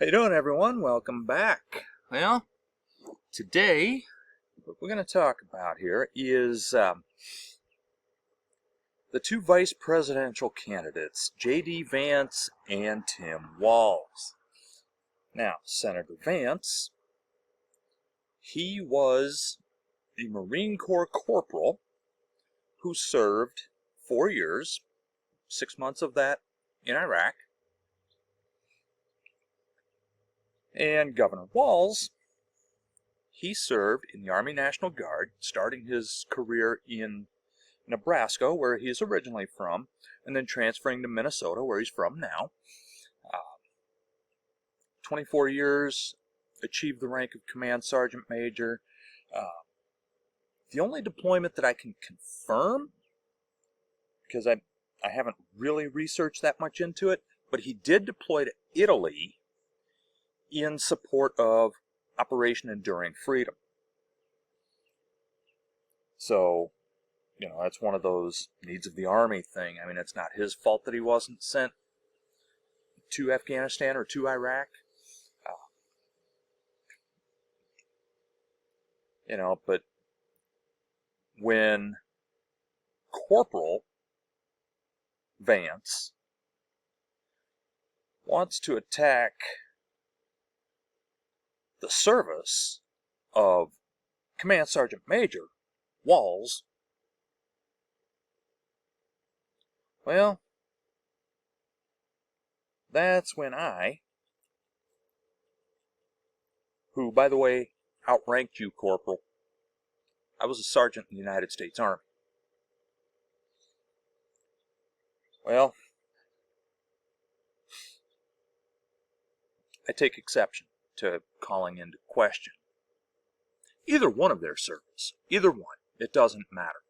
How you doing, everyone? Welcome back. Well, today what we're going to talk about here is the two vice presidential candidates, J.D. Vance and Tim Walz. Now, Senator Vance, he was a Marine Corps corporal who served 4 years, 6 months of that in Iraq. And Governor Walz, he served in the Army National Guard, starting his career in Nebraska, where he is originally from, and then transferring to Minnesota, where he's from now. 24 years, achieved the rank of Command Sergeant Major. The only deployment that I can confirm, because I haven't really researched that much into it, but he did deploy to Italy in support of Operation Enduring Freedom. So, you know, that's one of those needs of the Army thing. I mean, it's not his fault that he wasn't sent to Afghanistan or to Iraq. You know, but when Corporal Vance wants to attack the service of Command Sergeant Major Walz, well, that's when I, who, by the way, outranked you, Corporal, I was a sergeant in the United States Army. Well, I take exception to calling into question either one of their service. Either one. It doesn't matter.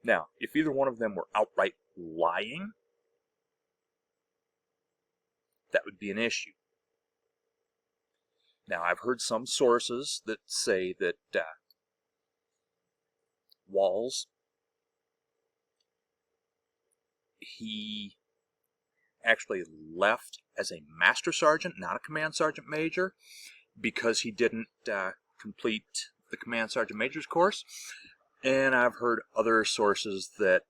Now, if either one of them were outright lying, that would be an issue. Now, I've heard some sources that say that Walz, he actually left as a master sergeant, not a command sergeant major, because he didn't complete the command sergeant major's course. And I've heard other sources that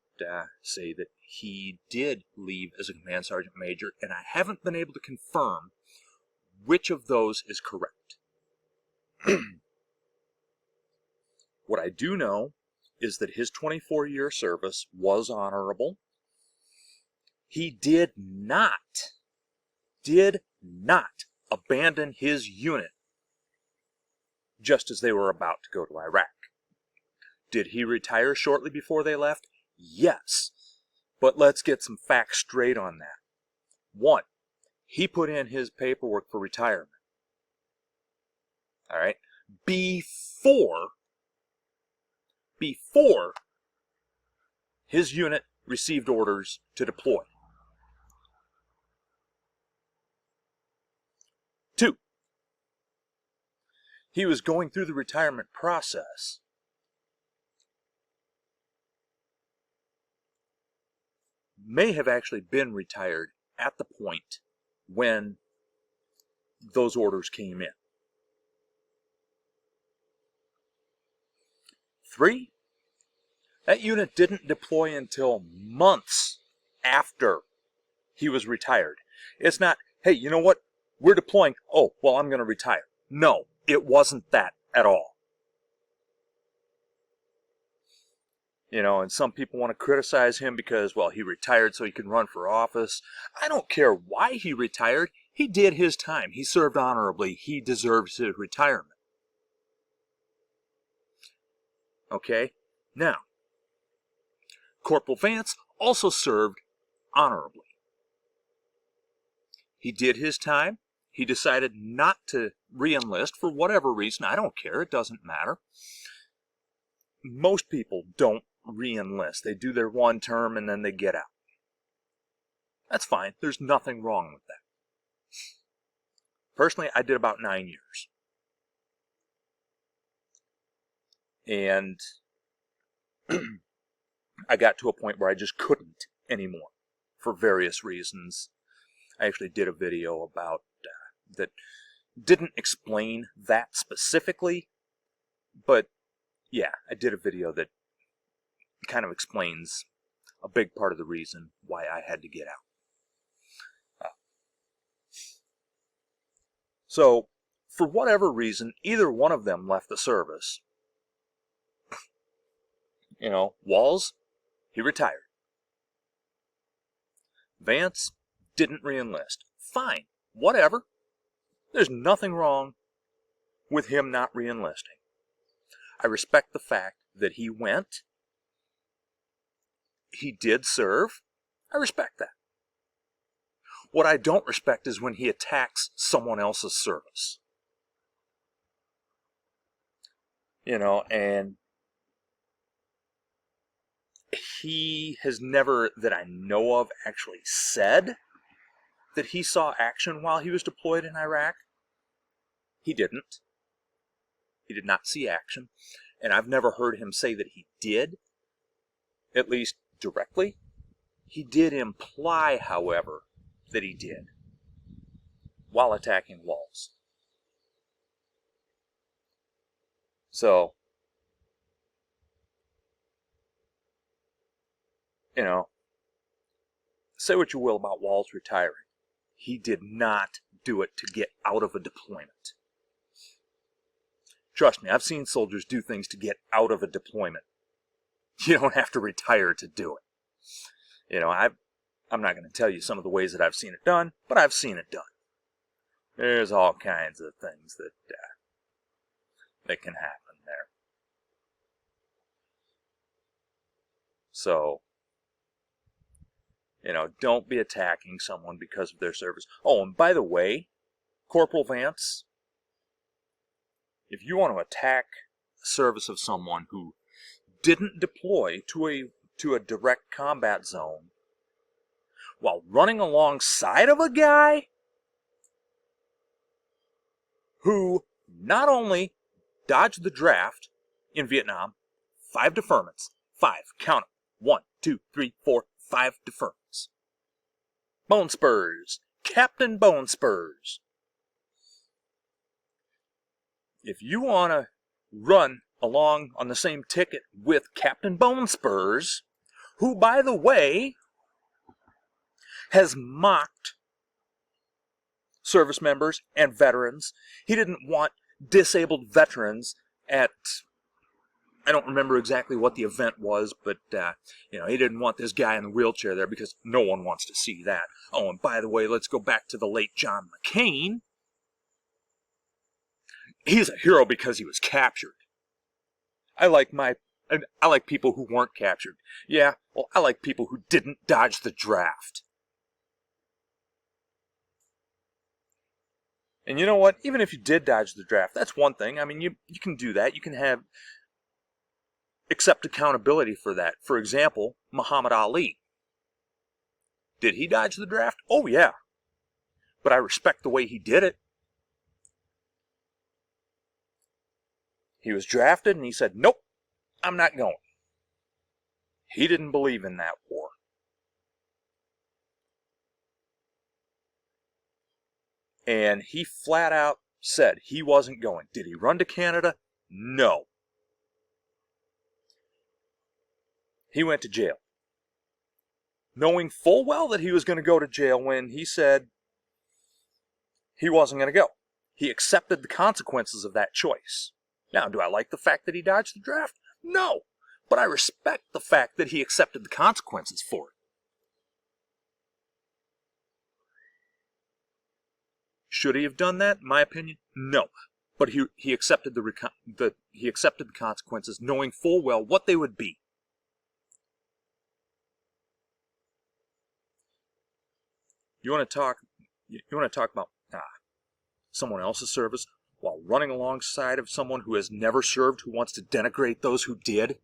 say that he did leave as a command sergeant major, and I haven't been able to confirm which of those is correct. What I do know is that his 24-year service was honorable. He did not abandon his unit just as they were about to go to Iraq. Did he retire shortly before they left? Yes. But let's get some facts straight on that. 1, he put in his paperwork for retirement. All right? Before his unit received orders to deploy. 2, he was going through the retirement process. May have actually been retired at the point when those orders came in. 3, that unit didn't deploy until months after he was retired. It's not, hey, you know what? We're deploying. Oh, well, I'm going to retire. No, it wasn't that at all. You know, and some people want to criticize him because, well, he retired so he can run for office. I don't care why he retired. He did his time. He served honorably. He deserves his retirement. Okay? Now, Corporal Vance also served honorably. He did his time. He decided not to re-enlist for whatever reason. I don't care. It doesn't matter. Most people don't re-enlist. They do their one term and then they get out. That's fine. There's nothing wrong with that. Personally, I did about 9 years. And I got to a point where I just couldn't anymore for various reasons. I actually did a video about that didn't explain that specifically, but yeah, I did a video that kind of explains a big part of the reason why I had to get out. So, for whatever reason, either one of them left the service. You know, Walls, he retired. Vance didn't re-enlist. Fine, whatever. There's nothing wrong with him not re-enlisting. I respect the fact that he went. He did serve. I respect that. What I don't respect is when he attacks someone else's service. You know, and he has never, that I know of, actually said that he saw action while he was deployed in Iraq. He didn't. He did not see action. And I've never heard him say that he did, at least directly. He did imply, however, that he did while attacking Walls. So, you know, say what you will about Walls retiring. He did not do it to get out of a deployment. Trust me, I've seen soldiers do things to get out of a deployment. You don't have to retire to do it. You know, I'm not going to tell you some of the ways that I've seen it done, but I've seen it done. There's all kinds of things that can happen there. So, you know, don't be attacking someone because of their service. Oh, and by the way, Corporal Vance, if you want to attack the service of someone who didn't deploy to a direct combat zone while running alongside of a guy who not only dodged the draft in Vietnam, 5 deferments, 5, count them, 1, 2, 3, 4, 5 deferments. Bone Spurs, Captain Bone Spurs. If you want to run along on the same ticket with Captain Bone Spurs, who, by the way, has mocked service members and veterans. He didn't want disabled veterans at, I don't remember exactly what the event was, but you know, he didn't want this guy in the wheelchair there because no one wants to see that. Oh, and by the way, let's go back to the late John McCain. He's a hero because he was captured. I like people who weren't captured. Yeah, well, I like people who didn't dodge the draft. And you know what? Even if you did dodge the draft, that's one thing. I mean, you can do that. You can accept accountability for that. For example, Muhammad Ali. Did he dodge the draft? Oh, yeah. But I respect the way he did it. He was drafted and he said, nope, I'm not going. He didn't believe in that war. And he flat out said he wasn't going. Did he run to Canada? No. He went to jail, knowing full well that he was going to go to jail when he said he wasn't going to go. He accepted the consequences of that choice. Now, do I like the fact that he dodged the draft? No. But I respect the fact that he accepted the consequences for it. Should he have done that? In my opinion, no. But he accepted the consequences, knowing full well what they would be. You want to talk about someone else's service while running alongside of someone who has never served, who wants to denigrate those who did,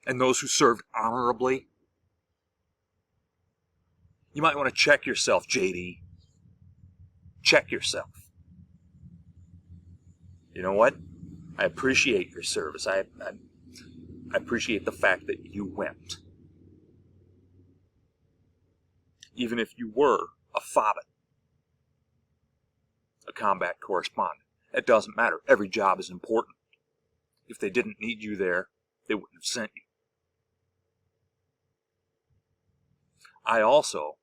and those who served honorably? You might want to check yourself, JD. Check yourself. You know what? I appreciate your service. I appreciate the fact that you went. Even if you were a FOBIT, a combat correspondent. It doesn't matter. Every job is important. If they didn't need you there, they wouldn't have sent you. I also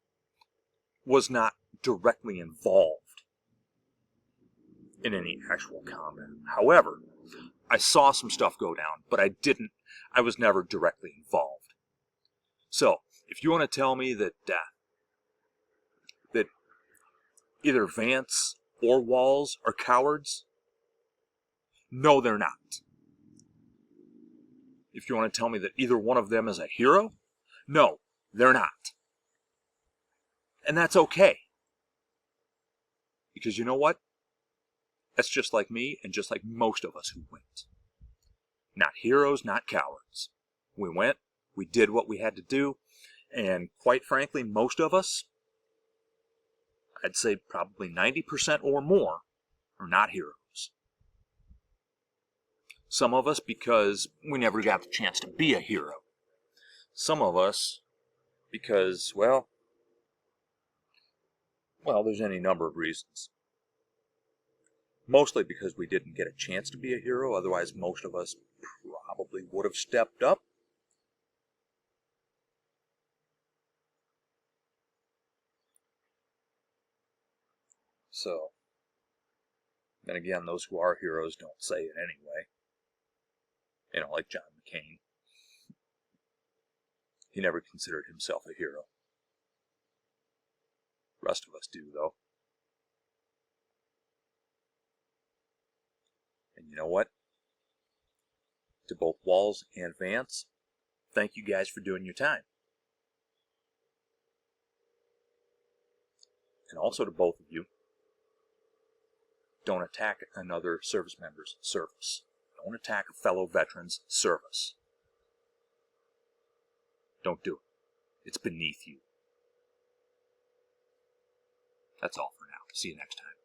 was not directly involved in any actual combat. However, I saw some stuff go down, but I was never directly involved. So, if you want to tell me that that either Vance or Walls are cowards, no, they're not. If you want to tell me that either one of them is a hero, no, they're not. And that's okay. Because you know what? That's just like me and just like most of us who went. Not heroes, not cowards. We went, we did what we had to do, and quite frankly, most of us, I'd say probably 90% or more, are not heroes. Some of us because we never got the chance to be a hero. Some of us because, well, there's any number of reasons. Mostly because we didn't get a chance to be a hero, otherwise most of us probably would have stepped up. So, then again, those who are heroes don't say it anyway. You know, like John McCain. He never considered himself a hero. The rest of us do, though. And you know what? To both Walls and Vance, thank you guys for doing your time. And also to both of you, don't attack another service member's service. Don't attack a fellow veteran's service. Don't do it. It's beneath you. That's all for now. See you next time.